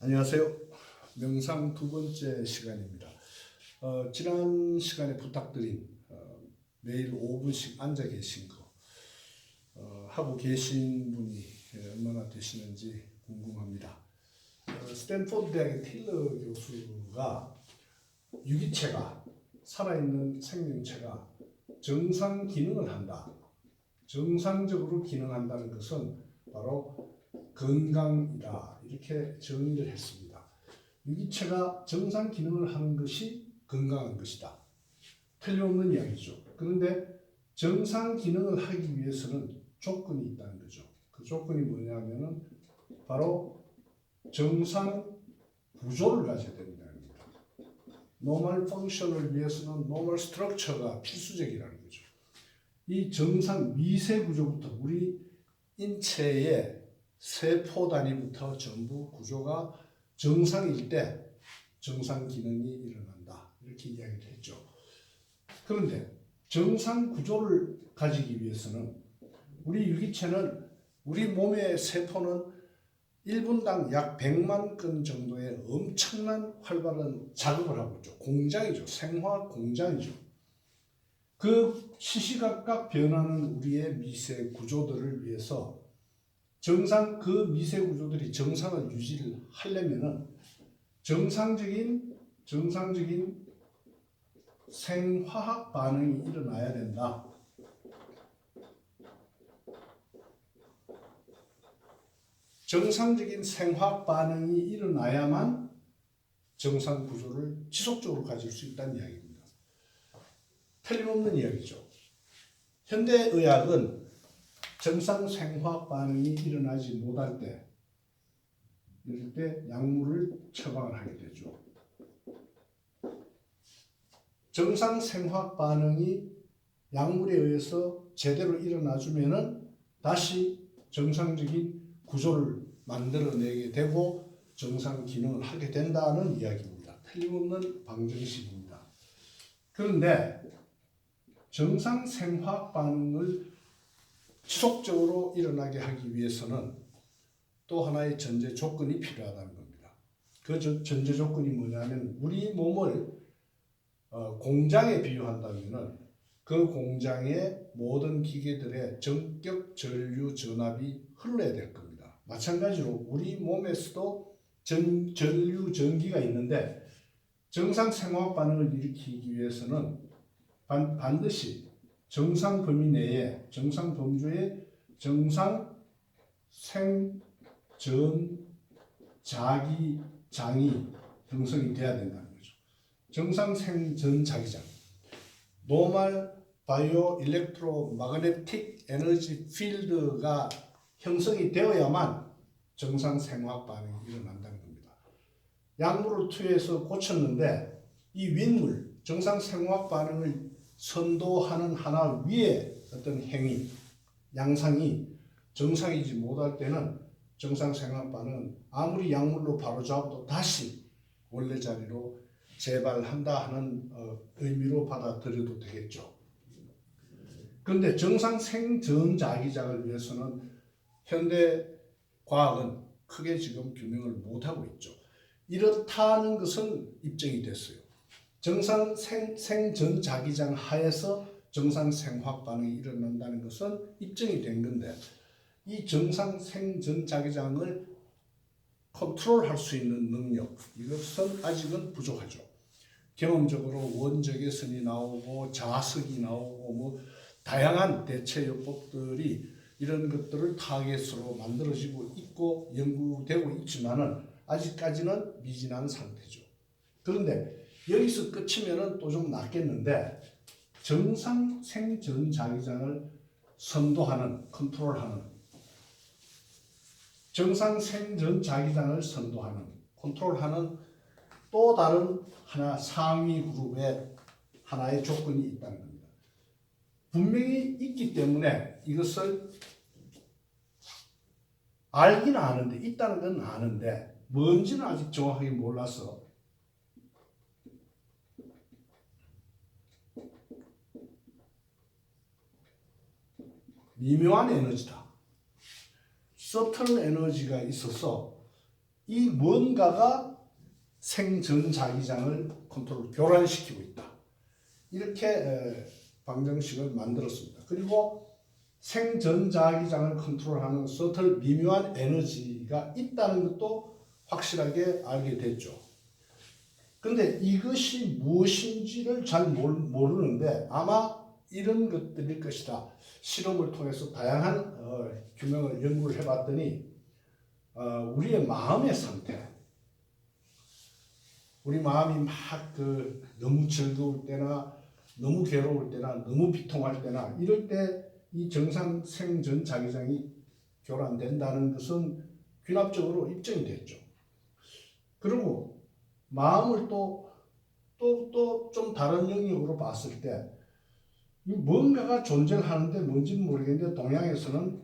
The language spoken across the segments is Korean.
안녕하세요. 명상 두 번째 시간입니다. 지난 시간에 부탁드린 매일 5분씩 앉아 계신 거 하고 계신 분이 얼마나 되시는지 궁금합니다. 스탠포드 대학의 테일러 교수가 유기체가 살아있는 생명체가 정상 기능을 한다. 정상적으로 기능한다는 것은 바로 건강이다. 이렇게 정의를 했습니다. 유기체가 정상 기능을 하는 것이 건강한 것이다. 틀림없는 이야기죠. 그런데 정상 기능을 하기 위해서는 조건이 있다는 거죠. 그 조건이 뭐냐면은 바로 정상 구조를 가져야 된다는 겁니다. 노멀 펑션을 위해서는 노멀 스트럭처가 필수적이라는 거죠. 이 정상 미세 구조부터 우리 인체의 세포 단위부터 전부 구조가 정상일 때 정상 기능이 일어난다. 이렇게 이야기를 했죠. 그런데 정상 구조를 가지기 위해서는 우리 유기체는 우리 몸의 세포는 1분당 약 100만 건 정도의 엄청난 활발한 작업을 하고 있죠. 공장이죠. 생화학 공장이죠. 그 시시각각 변하는 우리의 미세 구조들을 위해서 그 미세 구조들이 정상을 유지를 하려면은 정상적인 생화학 반응이 일어나야 된다. 정상적인 생화학 반응이 일어나야만 정상 구조를 지속적으로 가질 수 있다는 이야기입니다. 틀림없는 이야기죠. 현대의학은 정상 생화학 반응이 일어나지 못할 때 이럴 때 약물을 처방을 하게 되죠. 정상 생화학 반응이 약물에 의해서 제대로 일어나주면은 다시 정상적인 구조를 만들어내게 되고 정상 기능을 하게 된다는 이야기입니다. 틀림없는 방정식입니다. 그런데 정상 생화학 반응을 지속적으로 일어나게 하기 위해서는 또 하나의 전제 조건이 필요하다는 겁니다. 그 전제 조건이 뭐냐면 우리 몸을 공장에 비유한다면 그 공장의 모든 기계들의 전격 전류 전압이 흘러야 될 겁니다. 마찬가지로 우리 몸에서도 전류 전기가 있는데 정상 생화학 반응을 일으키기 위해서는 반드시 정상 범위 내에 정상 범주의 정상 생전자기장이 형성이 돼야 된다는 거죠. 정상 생전자기장, 노멀 바이오 일렉트로 마그네틱 에너지 필드가 형성이 되어야만 정상 생화학 반응이 일어난다는 겁니다. 약물을 투여해서 고쳤는데 이 윗물 정상 생화학 반응을 선도하는 하나 위에 어떤 행위, 양상이 정상이지 못할 때는 정상 생화학 반응은 아무리 약물로 바로잡아도 다시 원래 자리로 재발한다 하는 의미로 받아들여도 되겠죠. 그런데 정상 생전자기장을 위해서는 현대 과학은 크게 지금 규명을 못하고 있죠. 이렇다는 것은 입증이 됐어요. 정상 생전자기장 하에서 정상 생화학 반응이 일어난다는 것은 입증이 된 건데 이 정상 생전자기장을 컨트롤할 수 있는 능력, 이것은 아직은 부족하죠. 경험적으로 원적외선이 나오고 자석이 나오고 뭐 다양한 대체요법들이 이런 것들을 타겟으로 만들어지고 있고 연구되고 있지만은 아직까지는 미진한 상태죠. 그런데 여기서 끝이면은 또 좀 낫겠는데 정상 생전자기장을 선도하는, 컨트롤하는 정상 생전자기장을 선도하는, 컨트롤하는 또 다른 하나 상위 그룹의 하나의 조건이 있다는 겁니다. 분명히 있기 때문에 이것을 알기는 아는데, 있다는 건 아는데 뭔지는 아직 정확하게 몰라서 미묘한 에너지다. 서틀 에너지가 있어서 이 뭔가가 생전자기장을 교란시키고 있다. 이렇게 방정식을 만들었습니다. 그리고 생전자기장을 컨트롤하는 서틀 미묘한 에너지가 있다는 것도 확실하게 알게 됐죠. 근데 이것이 무엇인지를 잘 모르는데 아마 이런 것들일 것이다. 실험을 통해서 다양한 규명을 연구를 해봤더니 우리의 마음의 상태, 우리 마음이 막 너무 즐거울 때나 너무 괴로울 때나 너무 비통할 때나 이럴 때 이 정상 생전자기장이 교란된다는 것은 귀납적으로 입증이 됐죠. 그리고 마음을 또 좀 다른 영역으로 봤을 때 뭔가가 존재를 하는데 뭔지는 모르겠는데 동양에서는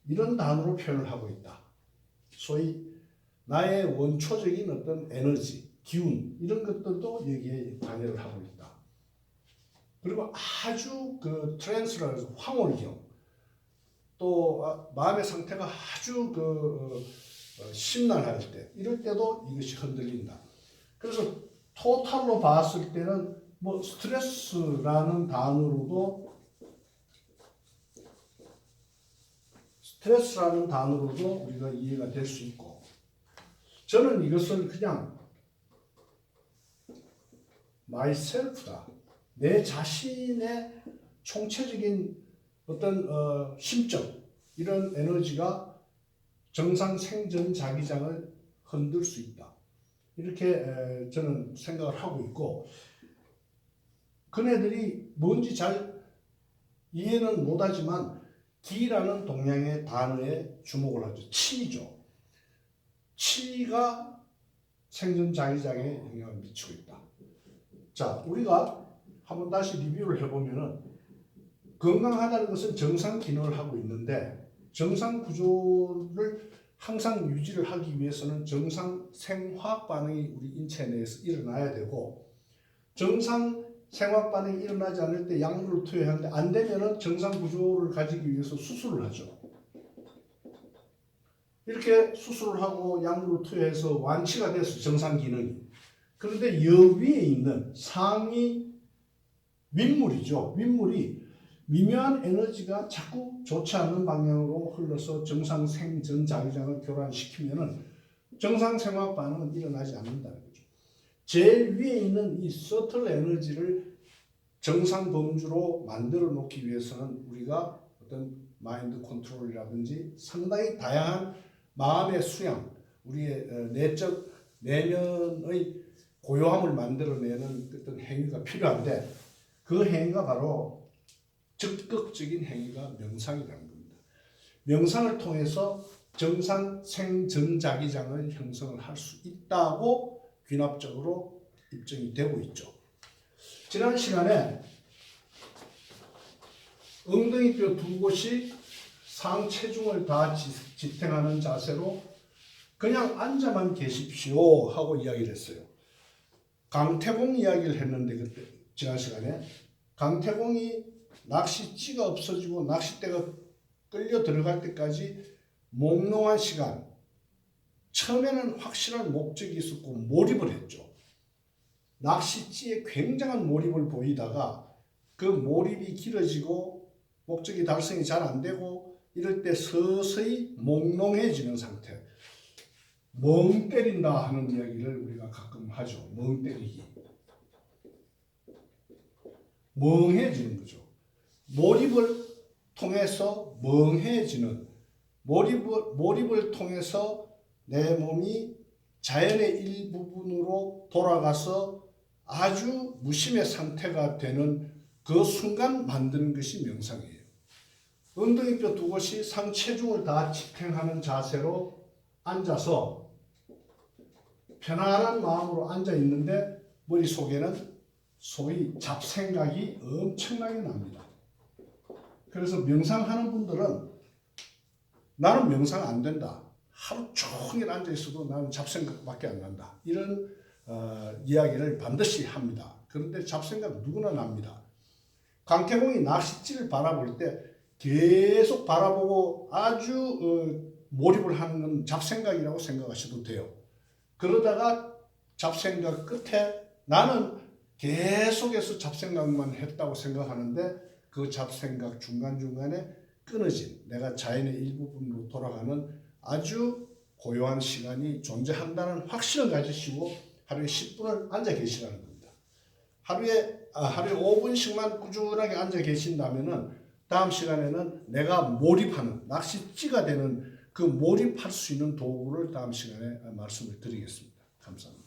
이런 단어로 표현을 하고 있다. 소위 나의 원초적인 어떤 에너지, 기운 이런 것들도 여기에 관여를 하고 있다. 그리고 아주 트랜스라 해서 황홀경, 또 마음의 상태가 아주 심란할 때, 이럴 때도 이것이 흔들린다. 그래서 토탈로 봤을 때는 뭐 스트레스라는 단어로도 우리가 이해가 될 수 있고, 저는 이것을 그냥 myself다. 내 자신의 총체적인 어떤 심적, 이런 에너지가 정상 생전자기장을 흔들 수 있다. 이렇게 저는 생각을 하고 있고, 그네들이 뭔지 잘 이해는 못하지만 기라는 동양의 단어에 주목을 하죠. 치죠. 치가 생전자기장에 영향을 미치고 있다. 자, 우리가 한번 다시 리뷰를 해보면은 건강하다는 것은 정상 기능을 하고 있는데 정상 구조를 항상 유지를 하기 위해서는 정상 생화학 반응이 우리 인체 내에서 일어나야 되고, 정상 생화학 반응이 일어나지 않을 때 약물을 투여하는데 안 되면은 정상 구조를 가지기 위해서 수술을 하죠. 이렇게 수술을 하고 약물을 투여해서 완치가 돼서 정상 기능이. 그런데 여 위에 있는 상위 윗물이죠. 윗물이 미묘한 에너지가 자꾸 좋지 않은 방향으로 흘러서 정상 생전자기장을 교란시키면은 정상 생화학 반응은 일어나지 않는다는 거죠. 제일 위에 있는 이 서틀 에너지를 정상 범주로 만들어 놓기 위해서는 우리가 어떤 마인드 컨트롤이라든지 상당히 다양한 마음의 수양, 우리의 내적 내면의 고요함을 만들어내는 어떤 행위가 필요한데, 그 행위가 바로 적극적인 행위가 명상이라는 겁니다. 명상을 통해서 정상 생전자기장을 형성을 할 수 있다고 귀납적으로 입증이 되고 있죠. 지난 시간에 엉덩이뼈 두 곳이 상체중을 다 지탱하는 자세로 그냥 앉아만 계십시오 하고 이야기를 했어요. 강태공 이야기를 했는데 그때 지난 시간에 강태공이 낚시찌가 없어지고 낚싯대가 끌려 들어갈 때까지 몽롱한 시간, 처음에는 확실한 목적이 있었고 몰입을 했죠. 낚시찌에 굉장한 몰입을 보이다가 그 몰입이 길어지고 목적이 달성이 잘 안 되고 이럴 때 서서히 몽롱해지는 상태, 멍 때린다 하는 이야기를 우리가 가끔 하죠. 멍 때리기. 멍해지는 거죠. 몰입을 통해서 멍해지는, 몰입을 통해서 내 몸이 자연의 일부분으로 돌아가서 아주 무심의 상태가 되는 그 순간 만드는 것이 명상이에요. 엉덩이뼈 두 곳이 상체중을 다 지탱하는 자세로 앉아서 편안한 마음으로 앉아 있는데 머릿속에는 소위 잡생각이 엄청나게 납니다. 그래서 명상하는 분들은 나는 명상 안 된다, 하루 종일 앉아 있어도 나는 잡생각밖에 안 난다, 이런 이야기를 반드시 합니다. 그런데 잡생각 누구나 납니다. 강태공이 낚싯질을 바라볼 때 계속 바라보고 아주 몰입을 하는 건 잡생각이라고 생각하셔도 돼요. 그러다가 잡생각 끝에 나는 계속해서 잡생각만 했다고 생각하는데 그 잡생각 중간중간에 끊어진 내가 자연의 일부분으로 돌아가는 아주 고요한 시간이 존재한다는 확신을 가지시고 하루에 10분을 앉아 계시라는 겁니다. 하루에 5분씩만 꾸준하게 앉아 계신다면은 다음 시간에는 내가 몰입하는 낚시찌가 되는 그 몰입할 수 있는 도구를 다음 시간에 말씀을 드리겠습니다. 감사합니다.